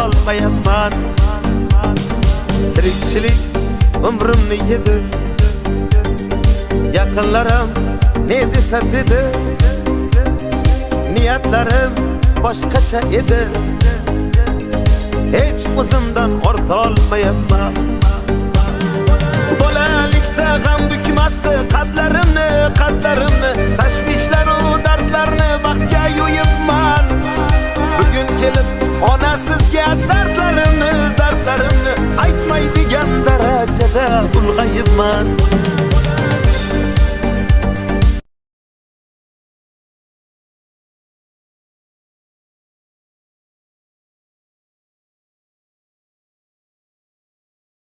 olmayapman. Tirikchilik umrimni yedi, yaqinlarim ne desa dedi. Niyatlarim boshqacha edi, hech o'zimdan orta olmayapman.